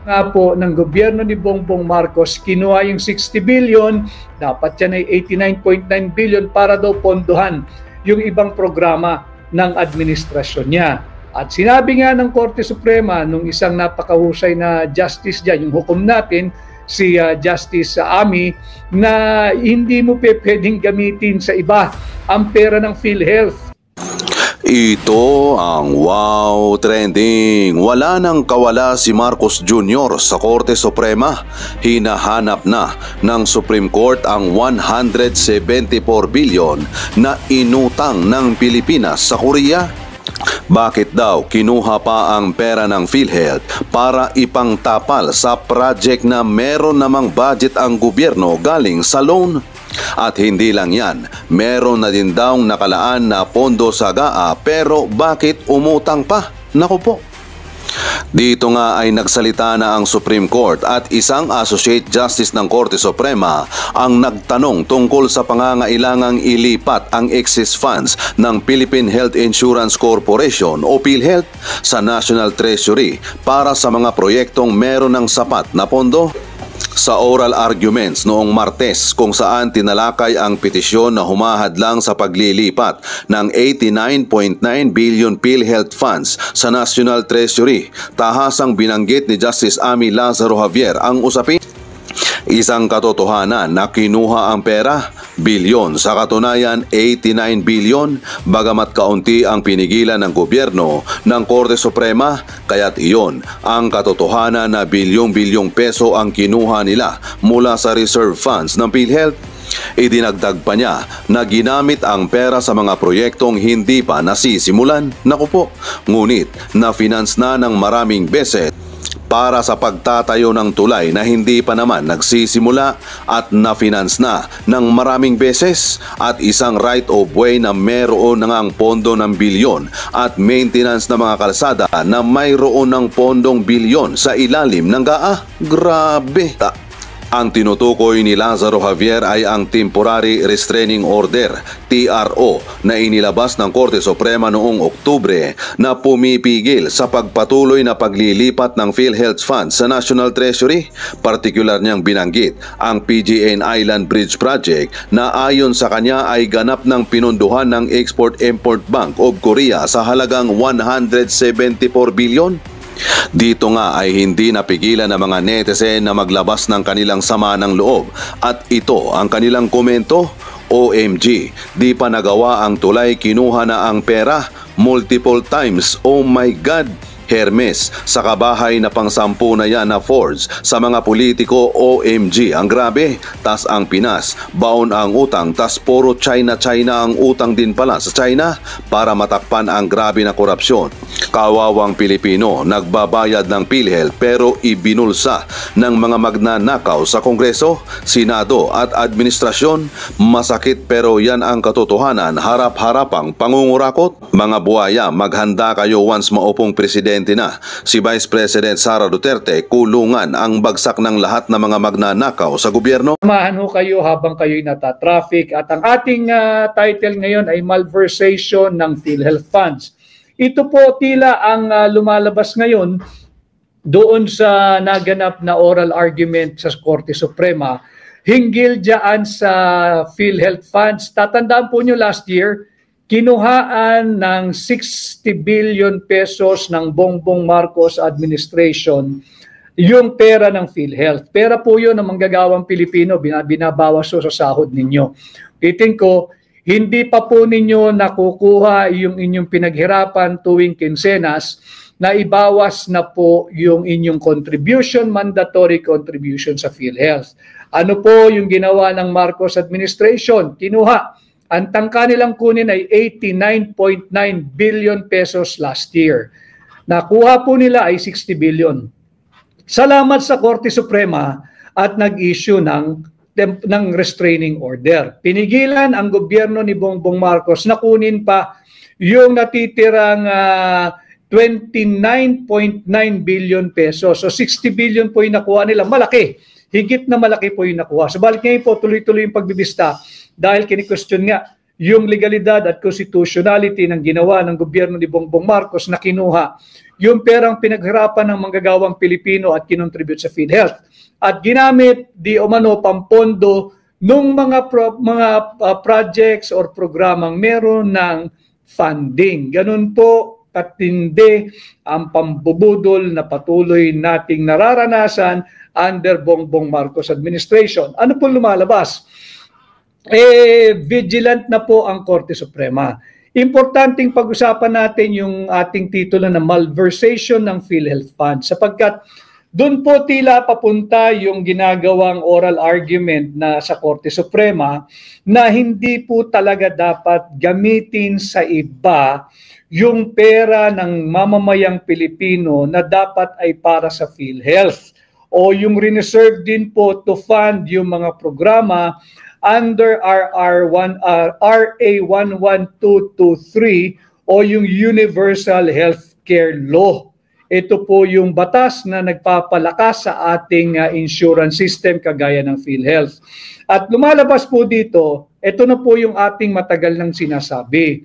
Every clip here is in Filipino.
nga po ng gobyerno ni Bongbong Marcos, kinuha yung 60 billion, dapat yan ay 89.9 billion para daw pondohan yung ibang programa ng administrasyon niya. At sinabi nga ng Korte Suprema nung isang napakahusay na justice dyan, yung hukom natin, si Justice Ami, na hindi mo pwedeng gamitin sa iba ang pera ng PhilHealth. Ito ang wow trending. Wala nang kawala si Marcos Jr. sa Korte Suprema. Hinahanap na ng Supreme Court ang 174 billion na inutang ng Pilipinas sa Korea. Bakit daw kinuha pa ang pera ng PhilHealth para ipangtapal sa project na meron namang budget ang gobyerno galing sa loan? At hindi lang yan, meron na din daw nakalaan na pondo sa GAA, pero bakit umutang pa? Naku po. Dito nga ay nagsalita na ang Supreme Court at isang Associate Justice ng Korte Suprema ang nagtanong tungkol sa pangangailangang ilipat ang excess funds ng Philippine Health Insurance Corporation o PhilHealth sa National Treasury para sa mga proyektong meron ng sapat na pondo. Sa oral arguments noong Martes kung saan tinalakay ang petisyon na humahadlang sa paglilipat ng 89.9 billion PhilHealth funds sa National Treasury, tahasang binanggit ni Justice Ami Lazaro Javier ang usapin. Isang katotohanan na kinuha ang pera, bilyon, sa katunayan 89 bilyon, bagamat kaunti ang pinigilan ng gobyerno ng Korte Suprema, kaya't iyon ang katotohanan na bilyong-bilyong peso ang kinuha nila mula sa reserve funds ng PhilHealth. Idinagdag pa niya na ginamit ang pera sa mga proyektong hindi pa nasisimulan. Naku po, ngunit na-finance na ng maraming beses para sa pagtatayo ng tulay na hindi pa naman nagsisimula at na-finance na ng maraming beses, at isang right of way na mayroon na ngang pondo ng bilyon at maintenance ng mga kalsada na mayroon ng pondong bilyon sa ilalim ng GAA. Grabe! Ang tinutukoy ni Lazaro Javier ay ang Temporary Restraining Order, TRO, na inilabas ng Korte Suprema noong Oktubre na pumipigil sa pagpatuloy na paglilipat ng PhilHealth Funds sa National Treasury. Partikular niyang binanggit ang PGN Island Bridge Project na ayon sa kanya ay ganap ng pinunduhan ng Export-Import Bank of Korea sa halagang 174 billion. Dito nga ay hindi napigilan ng mga netizen na maglabas ng kanilang sama ng loob, at ito ang kanilang komento: OMG, di pa nagawa ang tulay, kinuha na ang pera multiple times. Oh my God! Hermes, sa kabahay na pang-sampu na yan na Fords sa mga politiko. OMG, ang grabe. Tas ang Pinas, baon ang utang, tas puro China ang utang din pala sa China para matakpan ang grabe na korupsyon. Kawawang Pilipino, nagbabayad ng PhilHealth pero ibinulsa ng mga magnanakaw sa Kongreso, Senado at Administrasyon. Masakit pero yan ang katotohanan, harap-harapang pangungurakot. Mga buhaya, maghanda kayo once maupong presidente na si Vice President Sara Duterte, kulungan ang bagsak ng lahat ng mga magnanakaw sa gobyerno. Samahan ho kayo habang kayo'y natatraffic, at ang ating title ngayon ay Malversation ng PhilHealth Funds. Ito po tila ang lumalabas ngayon doon sa naganap na oral argument sa Korte Suprema hinggil dyan sa PhilHealth Funds. Tatandaan po nyo last year, kinuhaan ng 60 billion pesos ng Bongbong Marcos administration yung pera ng PhilHealth. Pera po yun ng manggagawang Pilipino, binabawas sa sahod ninyo. Itin ko, hindi pa po ninyo nakukuha yung inyong pinaghirapan tuwing kinsenas, na ibawas na po yung inyong contribution, mandatory contribution sa PhilHealth. Ano po yung ginawa ng Marcos administration? Kinuha. Ang tangka nilang kunin ay 89.9 billion pesos last year. Nakuha po nila ay 60 billion. Salamat sa Korte Suprema at nag-issue ng restraining order. Pinigilan ang gobyerno ni Bongbong Marcos na kunin pa yung natitirang 29.9 billion pesos. So 60 billion po yung nakuha nila. Malaki. Higit na malaki po yung nakuha. So balik ngayon po, tuloy-tuloy yung pagbibista dahil kini-question nga yung legalidad at constitutionality ng ginawa ng gobyerno ni Bongbong Marcos na kinuha yung perang pinaghirapan ng manggagawang Pilipino at kinontribute sa PhilHealth at ginamit di umano pampondo nung mga projects or programang meron ng funding. Ganun po katindi ang pambubudol na patuloy nating nararanasan under Bongbong Marcos administration. Ano po lumalabas? Vigilant na po ang Korte Suprema. Importanteng pag-usapan natin yung ating titulo na malversation ng PhilHealth Fund sapagkat doon po tila papunta yung ginagawang oral argument na sa Korte Suprema na hindi po talaga dapat gamitin sa iba yung pera ng mamamayang Pilipino na dapat ay para sa PhilHealth o yung reserve din po to fund yung mga programa under RA 11223 o yung Universal Healthcare Law. Ito po yung batas na nagpapalakas sa ating insurance system kagaya ng PhilHealth. At lumalabas po dito, ito na po yung ating matagal nang sinasabi.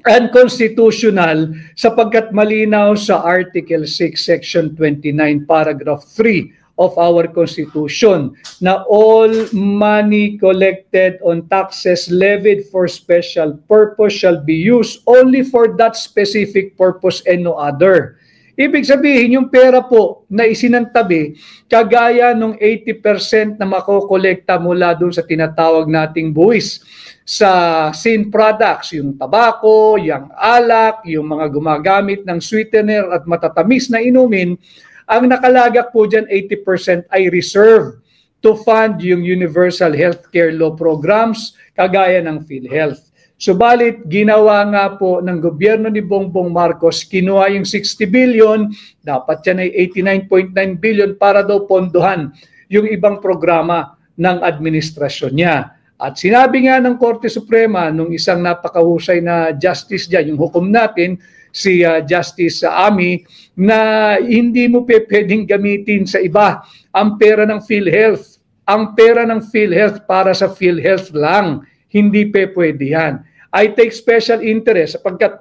Unconstitutional sapagkat malinaw sa Article 6, Section 29, Paragraph 3 of our Constitution na all money collected on taxes levied for special purpose shall be used only for that specific purpose and no other. Ibig sabihin, yung pera po na isinantabi, kagaya ng 80% na makokolekta mula doon sa tinatawag nating buwis sa sin products, yung tabako, yung alak, yung mga gumagamit ng sweetener at matatamis na inumin, ang nakalagak po dyan 80% ay reserve to fund yung Universal Healthcare Law programs kagaya ng PhilHealth. Subalit, ginawa nga po ng gobyerno ni Bongbong Marcos, kinuha yung 60 billion, dapat yan ay 89.9 billion para daw pondohan yung ibang programa ng administrasyon niya. At sinabi nga ng Korte Suprema nung isang napakahusay na justice dyan, yung hukom natin, si Justice Ami, na hindi mo pwedeng gamitin sa iba ang pera ng PhilHealth. Ang pera ng PhilHealth para sa PhilHealth lang. Hindi pwede yan. I take special interest sapagkat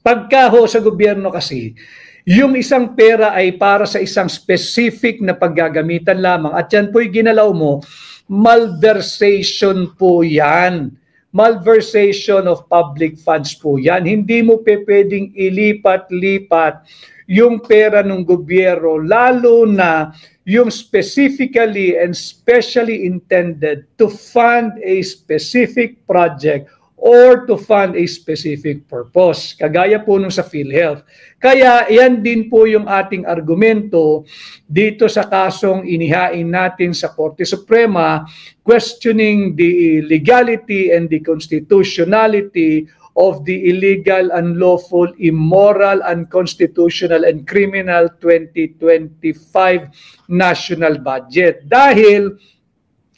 pagkaho sa gobyerno kasi, yung isang pera ay para sa isang specific na paggagamitan lamang at yan po'y ginalaw mo, malversation po yan. Malversation of public funds po yan. Hindi mo pwedeng ilipat-lipat yung pera ng gobyerno, lalo na yung specifically and specially intended to fund a specific project or to fund a specific purpose. Kagaya po nung sa PhilHealth. Kaya yan din po yung ating argumento dito sa kasong inihain natin sa Korte Suprema questioning the legality and the constitutionality of the illegal, unlawful, immoral, unconstitutional, and criminal 2025 national budget. Dahil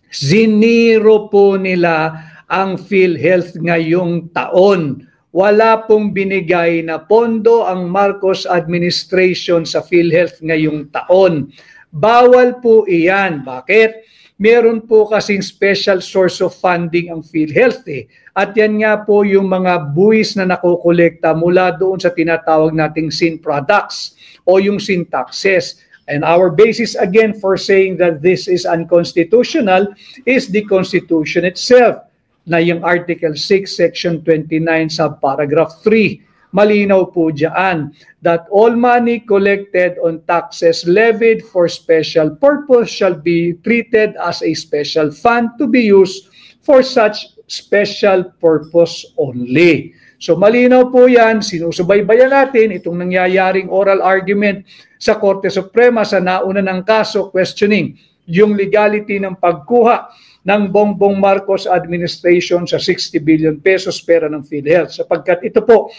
ziniro po nila ang PhilHealth ngayong taon. Wala pong binigay na pondo ang Marcos administration sa PhilHealth ngayong taon. Bawal po iyan. Bakit? Meron po kasing special source of funding ang PhilHealth eh. At yan nga po yung mga buwis na nakokolekta mula doon sa tinatawag nating sin products o yung sin taxes. And our basis again for saying that this is unconstitutional is the Constitution itself, na yung Article 6, Section 29, subparagraph 3. Malinaw po dyan that all money collected on taxes levied for special purpose shall be treated as a special fund to be used for such special purpose only. So malinaw po yan, sinusubaybayan natin itong nangyayaring oral argument sa Korte Suprema sa nauna ng kaso questioning yung legality ng pagkuha ng Bongbong Marcos administration sa 60 billion pesos pera ng PhilHealth sapagkat ito po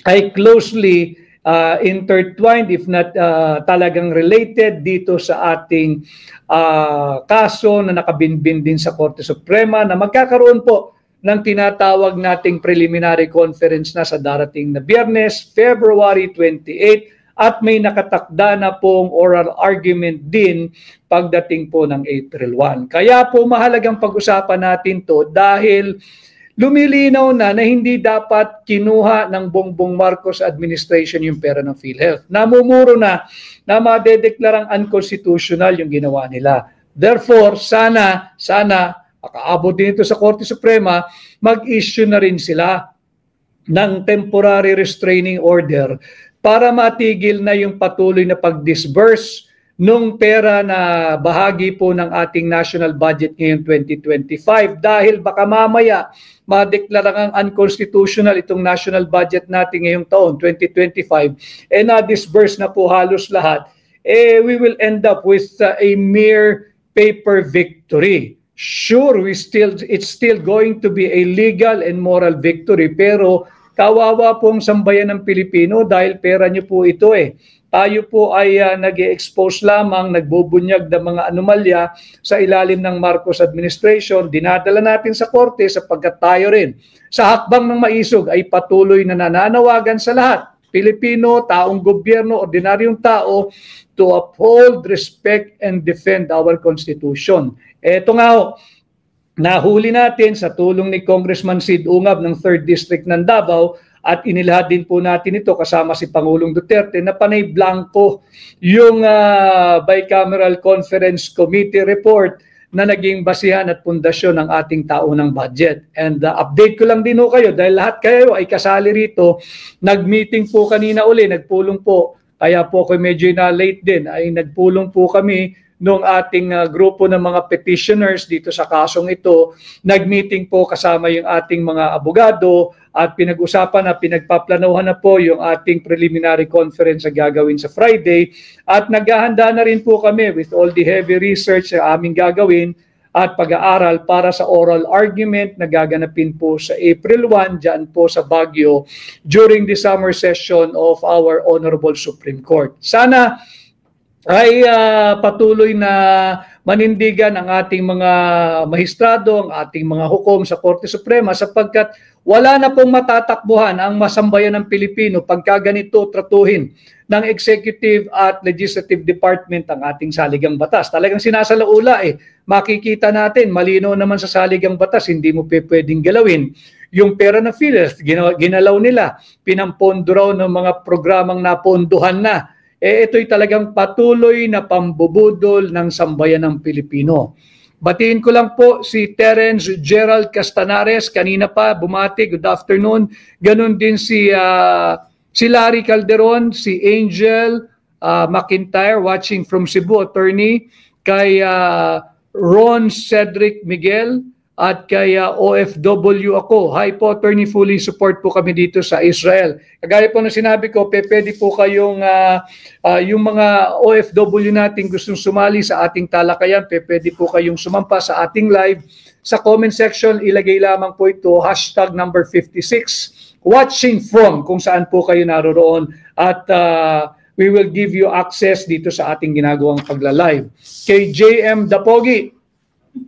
ay closely intertwined if not talagang related dito sa ating kaso na nakabinbin din sa Korte Suprema na magkakaroon po ng tinatawag nating preliminary conference na sa darating na Biyernes, February 28 at may nakatakda na pong oral argument din pagdating po ng April 1. Kaya po mahalagang pag-usapan natin to dahil lumilinaw na hindi dapat kinuha ng Bongbong Marcos administration yung pera ng PhilHealth. Namumuro na madedeklarang unconstitutional yung ginawa nila. Therefore, sana, makaabot din ito sa Korte Suprema, mag-issue na rin sila ng temporary restraining order para matigil na yung patuloy na pag-disburse nung pera na bahagi po ng ating national budget ngayong 2025 dahil baka mamaya madeklarang unconstitutional itong national budget natin ngayong taon 2025 na-disburse na po halos lahat, we will end up with a mere paper victory. Sure, it's still going to be a legal and moral victory, pero kawawa pong sambayan ng Pilipino dahil pera niyo po ito Tayo po ay nag-expose lamang, nagbubunyag ng mga anomalya sa ilalim ng Marcos administration. Dinadala natin sa korte sapagkat tayo rin sa hakbang ng maisog ay patuloy na nananawagan sa lahat, Pilipino, taong gobyerno, ordinaryong tao, to uphold, respect, and defend our Constitution. Ito nga nahuli natin sa tulong ni Congressman Sid Ungab ng 3rd District ng Davao at inilahad din po natin ito kasama si Pangulong Duterte na panay blanco yung Bicameral Conference Committee report na naging basihan at pundasyon ng ating taunang budget. And update ko lang din kayo dahil lahat kayo ay kasali rito. Nag-meeting po kanina uli, nagpulong po. Kaya po ako medyo na-late din ay nagpulong po kami nung ating grupo ng mga petitioners dito sa kasong ito. Nag-meeting po kasama yung ating mga abogado at pinag-usapan na pinagpaplanuhan na po yung ating preliminary conference na gagawin sa Friday at naghahanda na rin po kami with all the heavy research na aming gagawin at pag-aaral para sa oral argument na gaganapin po sa April 1 dyan po sa Baguio during the summer session of our Honorable Supreme Court. Sana ay patuloy na manindigan ang ating mga mahistrado, ang ating mga hukom sa Korte Suprema sapagkat wala na pong matatakbuhan ang masambayan ng Pilipino pagka ganito tratuhin ng Executive at Legislative Department ang ating saligang batas. Talagang sinasalaula makikita natin, malinaw naman sa saligang batas, hindi mo pwedeng galawin. Yung pera ng PhilHealth, ginalaw nila, pinampondo raw ng mga programang napondohan na. Ito'y talagang patuloy na pambubudol ng sambayan ng Pilipino. Batiin ko lang po si Terence Gerald Castanares, kanina pa bumati, good afternoon. Ganon din si Larry Calderon, si Angel McIntyre watching from Cebu, attorney, kay Ron Cedric Miguel, at kaya OFW ako. Hi po, attorney, fully support po kami dito sa Israel. Kagaya po na sinabi ko, pwede po kayong, yung mga OFW natin gustong sumali sa ating talakayan, pwede po kayong sumampa sa ating live. Sa comment section, ilagay lamang po ito, hashtag number 56, watching from, kung saan po kayo naroroon. At we will give you access dito sa ating ginagawang pagla-live. Kay JM Dapogi,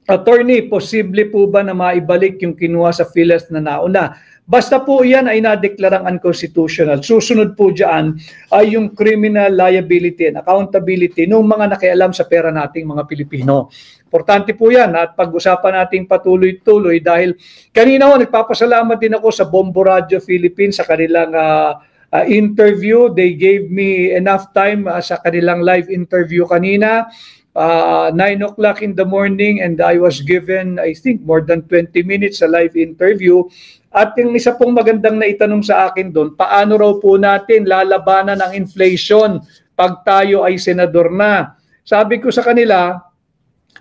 attorney, posible po ba na maibalik yung kinuha sa PhilHealth na nauna? Basta po yan ay nadeklarang unconstitutional. Susunod po dyan ay yung criminal liability and accountability ng mga nakialam sa pera nating mga Pilipino. Importante po yan at pag-usapan nating patuloy-tuloy dahil kanina nagpapasalamat din ako sa Bombo Radio Philippines sa kanilang interview. They gave me enough time sa kanilang live interview kanina. 9 o'clock in the morning and I was given, I think, more than 20 minutes sa live interview. At yung isa pong magandang naitanong sa akin doon, paano raw po natin lalabanan ang inflation pag tayo ay senador na? Sabi ko sa kanila,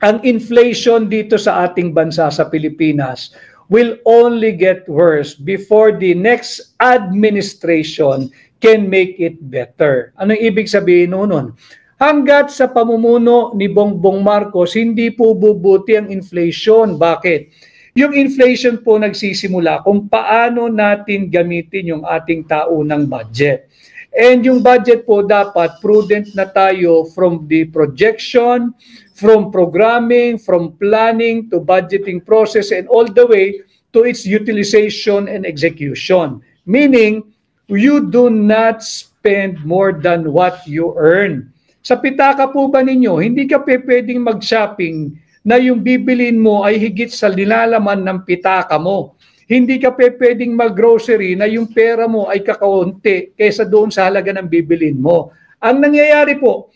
ang inflation dito sa ating bansa sa Pilipinas will only get worse before the next administration can make it better. Anong ibig sabihin nun? Hanggat sa pamumuno ni Bongbong Marcos, hindi po bubuti ang inflation. Bakit? Yung inflation po nagsisimula kung paano natin gamitin yung ating taunang budget. And yung budget po dapat prudent na tayo from the projection, from programming, from planning to budgeting process and all the way to its utilization and execution. Meaning, you do not spend more than what you earn. Sa pitaka po ba ninyo, hindi ka pwedeng mag-shopping na yung bibilin mo ay higit sa nilalaman ng pitaka mo. Hindi ka pwedeng mag-grocery na yung pera mo ay kakaunti kaysa doon sa halaga ng bibilin mo. Ang nangyayari po,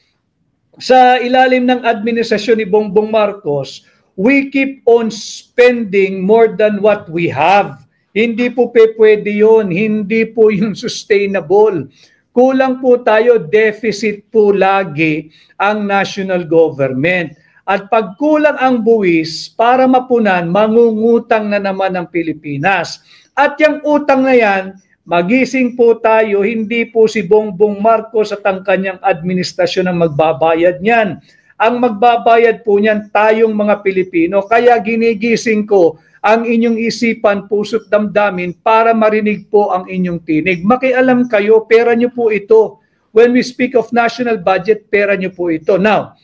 sa ilalim ng administrasyon ni Bongbong Marcos, we keep on spending more than what we have. Hindi po pwede yun. Hindi po yung sustainable. Kulang po tayo, deficit po lagi ang national government. At pag kulang ang buwis, para mapunan, mangungutang na naman ang Pilipinas. At yung utang na yan, magising po tayo, hindi po si Bongbong Marcos at ang kanyang administrasyon ang magbabayad niyan. Ang magbabayad po niyan tayong mga Pilipino. Kaya ginigising ko ang inyong isipan, puso't damdamin para marinig po ang inyong tinig. Makialam kayo, pera niyo po ito. When we speak of national budget, pera niyo po ito. Now,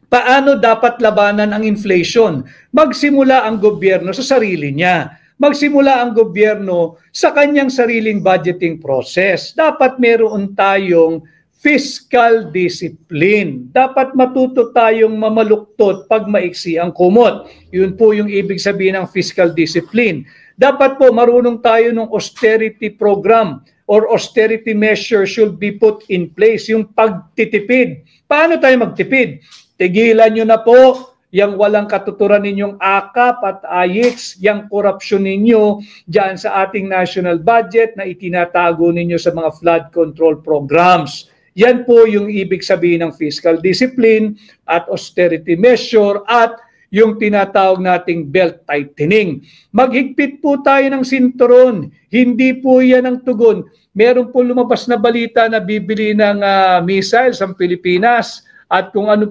paano dapat labanan ang inflation? Magsimula ang gobyerno sa sarili niya. Magsimula ang gobyerno sa kanyang sariling budgeting process. Dapat meron tayong fiscal discipline. Dapat matuto tayong mamaluktot pag maiksi ang kumot. Yun po yung ibig sabihin ng fiscal discipline. Dapat po marunong tayo ng austerity program or austerity measure should be put in place. Yung pagtitipid. Paano tayo magtipid? Tigilan nyo na po yang walang katuturan ninyong AKAP at AYIX, yang korupsyon ninyo dyan sa ating national budget na itinatago ninyo sa mga flood control programs. Yan po yung ibig sabihin ng fiscal discipline at austerity measure at yung tinatawag nating belt tightening. Maghigpit po tayo ng sinturon. Hindi po yan ang tugon. Meron po lumabas na balita na bibili ng missiles ang Pilipinas at kung ano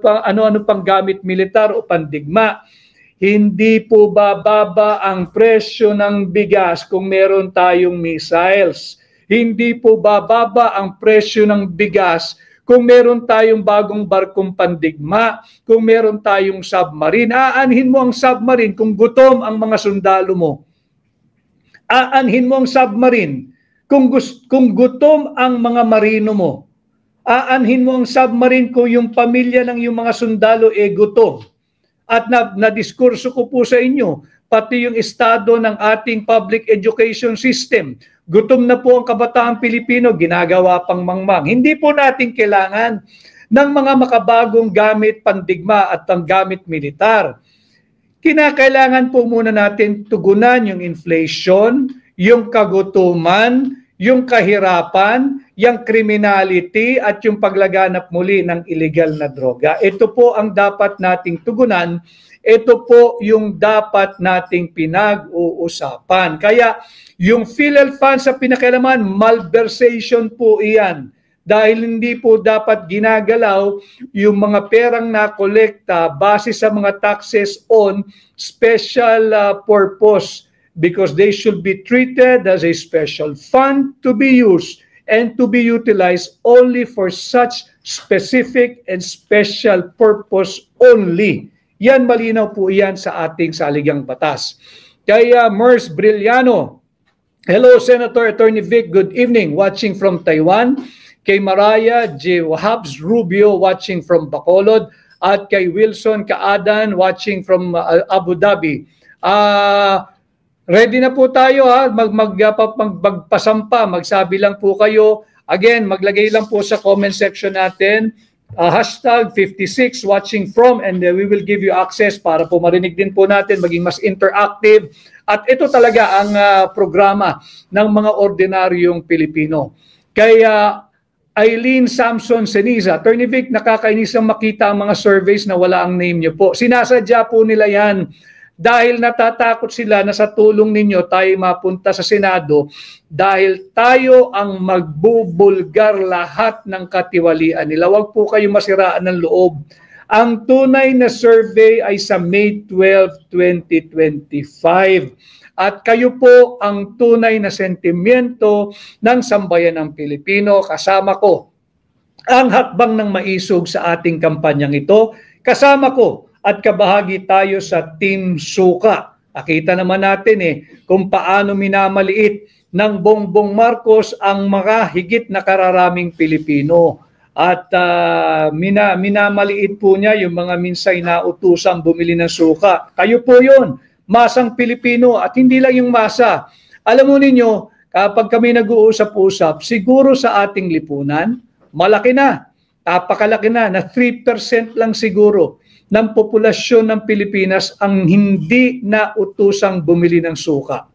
pang gamit militar o pandigma. Hindi po bababa ang presyo ng bigas kung meron tayong missiles. Hindi po bababa ang presyo ng bigas kung meron tayong bagong barkong pandigma, kung meron tayong submarine. Aanhin mo ang submarine kung gutom ang mga sundalo mo. Aanhin mo ang submarine kung gutom ang mga marino mo. Aanhin mo ang submarine kung yung pamilya ng yung mga sundalo gutom. At na-diskurso ko po sa inyo, pati yung estado ng ating public education system. Gutom na po ang kabataang Pilipino, ginagawa pang mangmang. Hindi po natin kailangan ng mga makabagong gamit pandigma at ang gamit militar. Kinakailangan po muna natin tugunan yung inflation, yung kagutuman, yung kahirapan, yung criminality at yung paglaganap muli ng illegal na droga. Ito po ang dapat nating tugunan. Ito po yung dapat nating pinag-uusapan. Kaya yung PhilHealth funds sa pinakailaman, malversation po iyan. Dahil hindi po dapat ginagalaw yung mga perang nakolekta base sa mga taxes on special purpose because they should be treated as a special fund to be used and to be utilized only for such specific and special purpose only. Yan, malinaw po yan sa ating saligang batas. Kaya Mers Brillano, hello Senator Attorney Vic, good evening, watching from Taiwan. Kay Maraya J. Wahabs Rubio, watching from Bacolod. At kay Wilson Kaadan, watching from Abu Dhabi. Ready na po tayo magpasampa, magsabi lang po kayo. Again, maglagay lang po sa comment section natin, hashtag 56 watching from, and we will give you access para po marinig din po natin, maging mas interactive. At ito talaga ang programa ng mga ordinaryong Pilipino. Kaya Eileen Samson Seniza, Attorney Vic, nakakainis ang makita ang mga surveys na wala ang name niyo po. Sinasadya po nila yan. Dahil natatakot sila na sa tulong ninyo tayo mapunta sa Senado dahil tayo ang magbubulgar lahat ng katiwalian nila. Huwag po kayo masiraan ng loob. Ang tunay na survey ay sa May 12, 2025. At kayo po ang tunay na sentimiento ng sambayan ng Pilipino. Kasama ko ang hakbang ng maisog sa ating kampanyang ito. Kasama ko at kabahagi tayo sa Team Suka. Nakita naman natin kung paano minamaliit ng Bongbong Marcos ang mga higit na kararaming Pilipino. At minamaliit po niya yung mga minsay na utusang bumili ng suka. Kayo po yun. masang Pilipino at hindi lang yung masa. Alam mo ninyo, kapag kami nag-uusap-usap, siguro sa ating lipunan, malaki na, napakalaki na 3% lang siguro ng populasyon ng Pilipinas ang hindi na utusang bumili ng suka.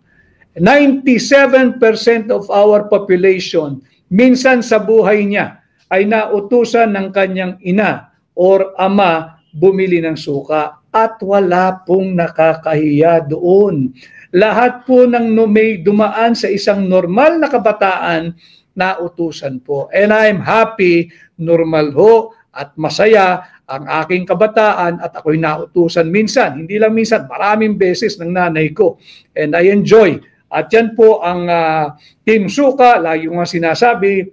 97% of our population, minsan sa buhay niya, ay nautusan ng kanyang ina or ama bumili ng suka. At wala pong nakakahiya doon. Lahat po ng may dumaan sa isang normal na kabataan, nautusan po. And I'm happy, normal ho, at masaya ang aking kabataan at ako'y nautusan minsan. Hindi lang minsan, maraming beses ng nanay ko. And I enjoy. At yan po ang Team Suka, lagi ko nga sinasabi,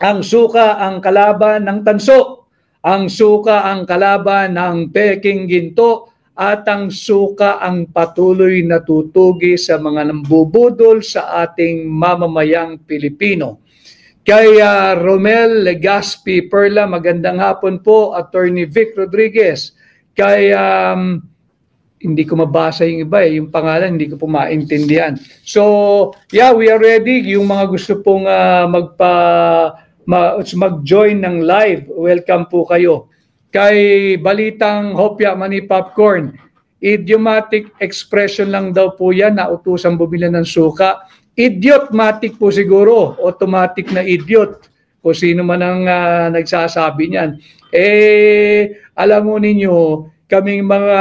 ang suka ang kalaban ng tanso, ang suka ang kalaban ng peking ginto, at ang suka ang patuloy na tutugi sa mga nambubudol sa ating mamamayang Pilipino. Kay Romel Legaspi Perla, magandang hapon po, Attorney Vic Rodriguez. Kay hindi ko mabasa yung iba yung pangalan, hindi ko po maintindihan. So, yeah, we are ready. Yung mga gusto pong mag-join ng live, welcome po kayo. Kay Balitang Hopya Mani Popcorn, idiomatic expression lang daw po yan, nautusang bumili ng suka. Idiotmatic po siguro, automatic na idiot, kung sino man ang nagsasabi niyan. Alam mo ninyo, kaming mga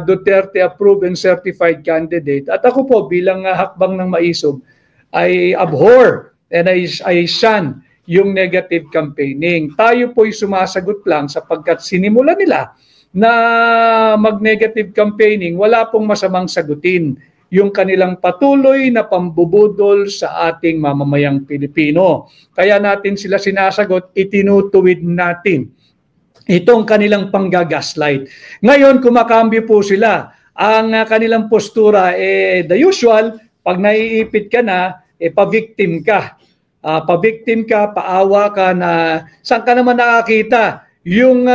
Duterte approved and certified candidate, at ako po bilang hakbang ng maisob, I abhor and I shun yung negative campaigning. Tayo po'y sumasagot lang sapagkat sinimula nila na mag-negative campaigning, wala pong masamang sagutin yung kanilang patuloy na pambubudol sa ating mamamayang Pilipino. Kaya natin sila sinasagot, itinutuwid natin itong kanilang panggagaslight. Ngayon, kumakambyo po sila. Ang kanilang postura, the usual, pag naiipit ka na, pa-victim ka. Pa-victim ka, paawa ka na, saan ka naman nakakita? Yung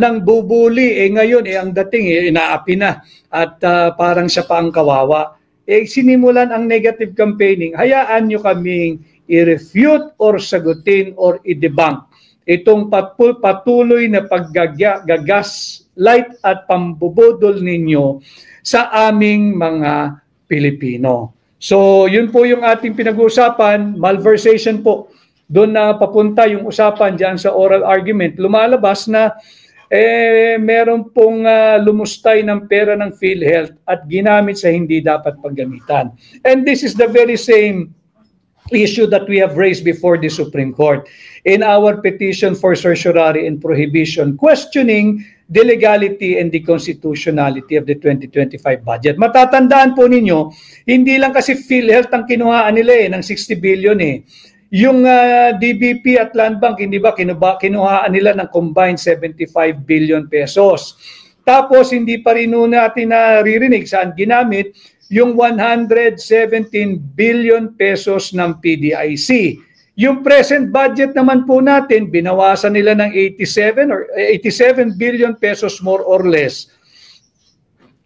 nang bubuli, ngayon, ang dating, inaapi na. At parang siya pa ang kawawa. Sinimulan ang negative campaigning, hayaan nyo kaming i-refute or sagutin or i-debunk itong patuloy na paggagaslight at pambubudol ninyo sa aming mga Pilipino. So, yun po yung ating pinag-uusapan, malversation po. Doon na papunta yung usapan dyan sa oral argument. Lumalabas na meron pong lumustay ng pera ng PhilHealth at ginamit sa hindi dapat paggamitan. And this is the very same issue that we have raised before the Supreme Court in our petition for certiorari and prohibition, questioning the legality and the constitutionality of the 2025 budget. Matatandaan po ninyo, hindi lang kasi PhilHealth ang kinuhaan nila ng 60 billion Yung DBP at Land Bank, hindi ba kinuhaan nila ng combined 75 billion pesos. Tapos hindi pa rin natin naririnig saan ginamit yung 117 billion pesos ng PDIC. Yung present budget naman po natin, binawasan nila ng 87 billion pesos more or less.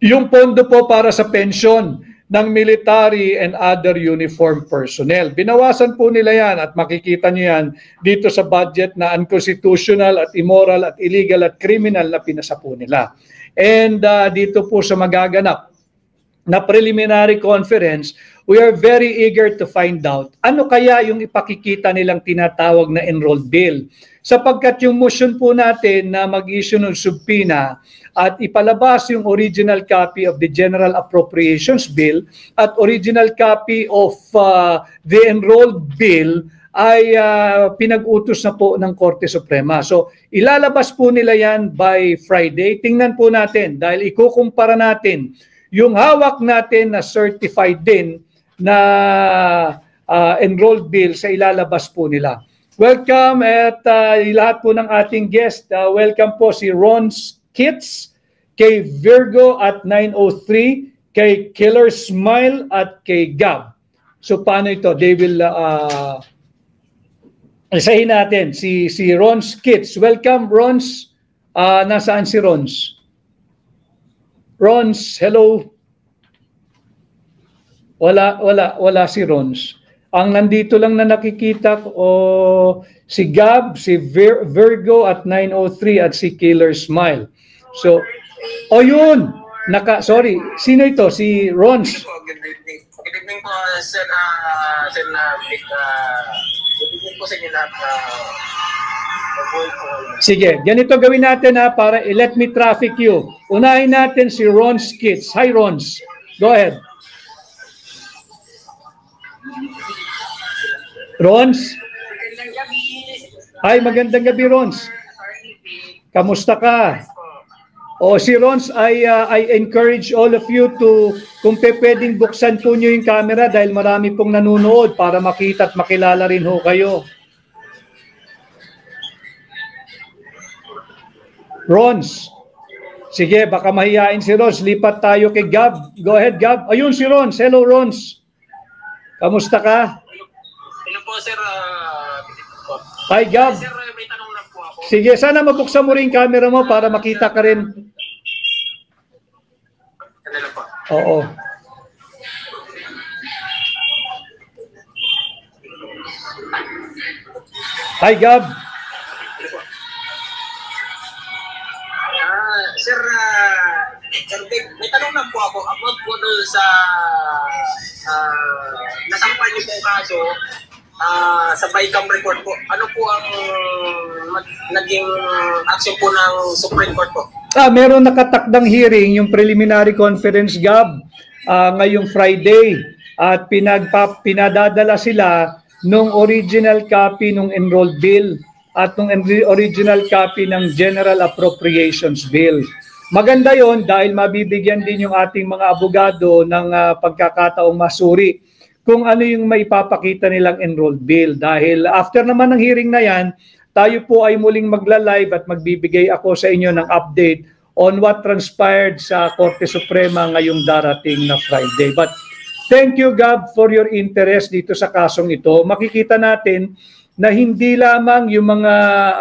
Yung pondo po para sa pensyon ng military and other uniform personnel. Binawasan po nila yan at makikita nyo yan dito sa budget na unconstitutional at immoral at illegal at criminal na pinasa po nila. And dito po sa magaganap na preliminary conference, we are very eager to find out ano kaya yung ipakikita nilang tinatawag na enrolled bill. Sapagkat yung motion po natin na mag-issue ng subpoena at ipalabas yung original copy of the General Appropriations Bill at original copy of the enrolled bill ay pinag-utos na po ng Korte Suprema. So ilalabas po nila yan by Friday. Tingnan po natin dahil ikukumpara natin yung hawak natin na certified din na enrolled bill sa ilalabas po nila. Welcome at lahat po ng ating guest. Welcome po si Ron Kits, kay Virgo at 903, kay Killer Smile at kay Gab. So paano ito? They will isahin natin si Ron Kits. Welcome Rons. Nasaan si Rons? Rons, hello. Wala si Rons. Ang nandito lang na nakikita ko, si Gab, si Virgo at 903 at si Killer Smile. So, yun. Sorry, sino ito? Si Rons. Good evening. Good evening po, Sir Vic. Good evening po sa inyo lahat. Sige, ganito gawin natin para let me traffic you. Unahin natin si Rons Kits. Hi Rons. Go ahead. Rons? Magandang gabi. Hi, magandang gabi Rons. Kamusta ka? Si Rons, I encourage all of you to, kung pwedeng buksan po nyo yung camera dahil marami pong nanonood para makita at makilala rin ho kayo. Rons. Sige, baka mahihain si Rons. Lipat tayo kay Gab. Go ahead, Gab. Ayun si Rons. Hello, Rons. Kamusta ka? Hello po, Sir. Hi, Gab. Sir, may tanong lang po ako. Sige, sana mabuksan mo rin yung camera mo para makita ka rin. Ano lang po? Oo. Hi, Gab. Sir Vic, may tanong lang po ako about po doon sa nasampan niyo pong kaso sa BICAM report po. Ano po ang naging action po ng Supreme Court po? Meron nakatakdang hearing, yung preliminary conference, Gab, ngayong Friday. At pinadadala sila nung original copy ng enrolled bill at nung original copy ng General Appropriations Bill. Maganda yon dahil mabibigyan din yung ating mga abogado ng pagkakataong masuri kung ano yung may papakita nilang enrolled bill. Dahil after naman ng hearing na yan, tayo po ay muling magla-live at magbibigay ako sa inyo ng update on what transpired sa Korte Suprema ngayong darating na Friday. But thank you, Gab, for your interest dito sa kasong ito. Makikita natin na hindi lamang yung mga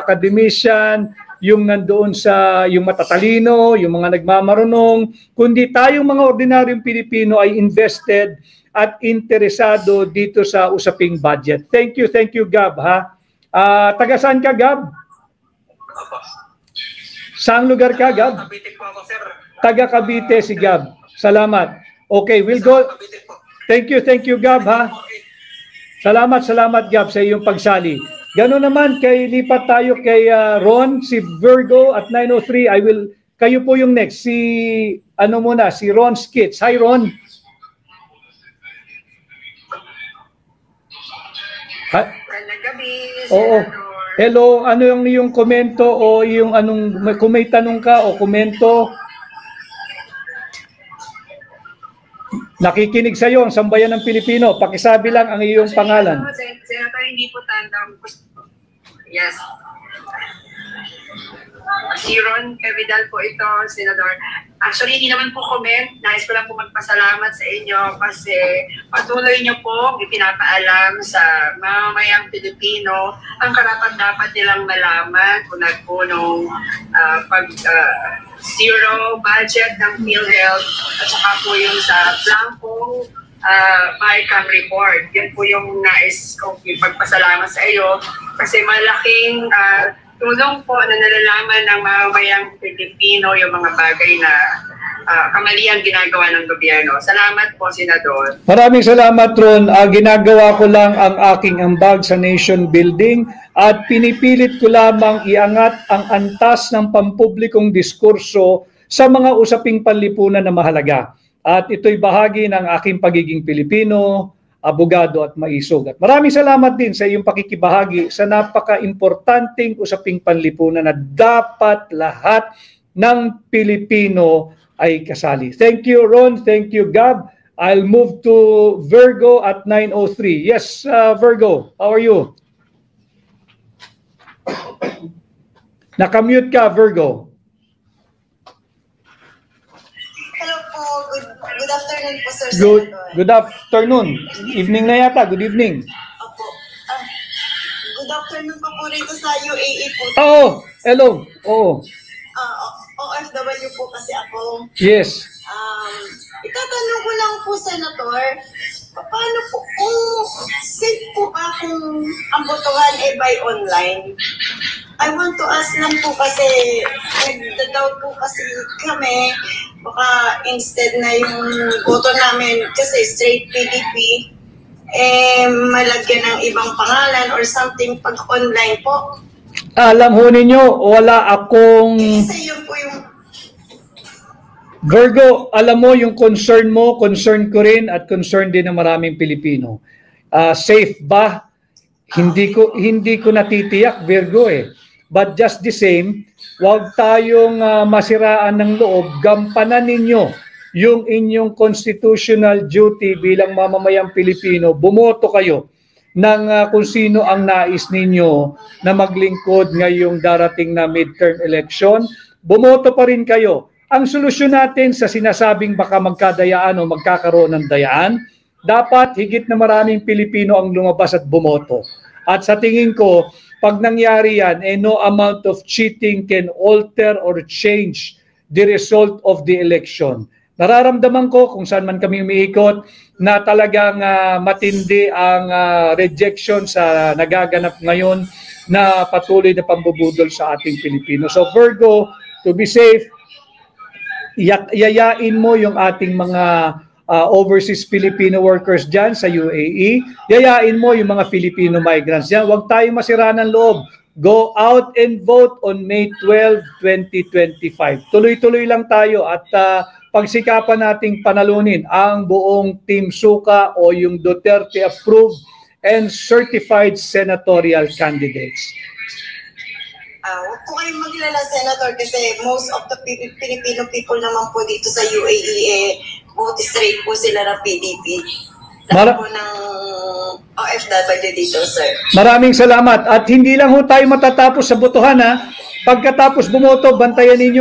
academician, yung nandoon sa yung matatalino, yung mga nagmamarunong, kundi tayong mga ordinaryong Pilipino ay invested at interesado dito sa usaping budget. Thank you, Gab, ha. Taga saan ka, Gab? Saang lugar ka, Gab? Cavite po ako, sir. Taga Cavite si Gab. Salamat. Okay, we'll go. Thank you, Gab, ha. Salamat, Gab, sa iyong pagsali. Gano'n naman, lipat tayo kay Ron, si Virgo at 903. Kayo po yung next. Si Ron Skits. Hi, Ron. Magandang gabi, Oo. Hello, ano yung iyong komento o yung kung may tanong ka o komento? Nakikinig sa iyo ang sambayan ng Pilipino. Pakisabi lang ang iyong pangalan. Senator, hindi po tandang. Yes. Si Ron Kevidal po ito, Senador. Actually, hindi naman po comment. Nais ko lang po magpasalamat sa inyo kasi patuloy niyo po ipinapaalam sa mamamayang Pilipino ang karapat-dapat nilang malaman kung nagpunong zero budget ng PhilHealth at saka po yung sa blankong BICAM report. Yan po yung nais kong ipagpasalamat sa iyo kasi malaking tulong po na nalalaman ng mamamayang Pilipino yung mga bagay na kamalian ginagawa ng gobyerno. Salamat po, Senador. Maraming salamat, Ron. Ginagawa ko lang ang aking ambag sa nation building at pinipilit ko lamang iangat ang antas ng pampublikong diskurso sa mga usaping panlipunan na mahalaga. At ito'y bahagi ng aking pagiging Pilipino, abogado at maisog. At maraming salamat din sa iyong pakikibahagi sa napaka-importanting usaping panlipunan na dapat lahat ng Pilipino ay kasali. Thank you, Ron. Thank you, Gab. I'll move to Virgo at 903. Yes, Virgo, how are you? Nakamute ka, Virgo. Hello po. Good afternoon po, Sir Senator. Good afternoon. Evening na yata. Good evening. Opo. Good afternoon po rito sa UAE po. Hello. Oo. OFW po kasi ako. Yes. Itatanong ko lang po, Senator, Paano po kung safe po ba kung ang botohan ay by online? I want to ask lang po kasi nagda-doubt po kasi kami baka instead na yung boto namin kasi straight PDP malagyan ng ibang pangalan or something pag online po. Alam ho ninyo, wala akong... Kasi yun po yung... Virgo, alam mo yung concern mo, concern ko rin at concern din ng maraming Pilipino. Safe ba? Hindi ko natitiyak, Virgo eh. But just the same, huwag tayong masiraan ng loob, gampanan ninyo yung inyong constitutional duty bilang mamamayang Pilipino. Bumoto kayo ng kung sino ang nais ninyo na maglingkod ngayong darating na midterm election. Bumoto pa rin kayo. Ang solusyon natin sa sinasabing baka magkadayaan o magkakaroon ng dayaan, dapat higit na maraming Pilipino ang lumabas at bumoto. At sa tingin ko, pag nangyari yan, no amount of cheating can alter or change the result of the election. Nararamdaman ko kung saan man kami umiikot na talagang matindi ang rejection sa nagaganap ngayon na patuloy na pambubudol sa ating Pilipino. So Virgo, to be safe, yayain mo yung ating mga overseas Filipino workers dyan sa UAE. Yayain mo yung mga Filipino migrants dyan. Huwag tayong masira ng loob. Go out and vote on May 12, 2025. Tuloy-tuloy lang tayo at pagsikapan nating panalunin ang buong Team Suka o yung Duterte approved and certified senatorial candidates. Huwag po kayong maglala, Senator, kasi most of the Filipino people naman po dito sa UAE, vote straight po sila ng PDP. Lahat po ng OFW dito, sir. Maraming salamat. At hindi lang ho tayo matatapos sa botohan ha. Pagkatapos bumoto, bantayan ninyo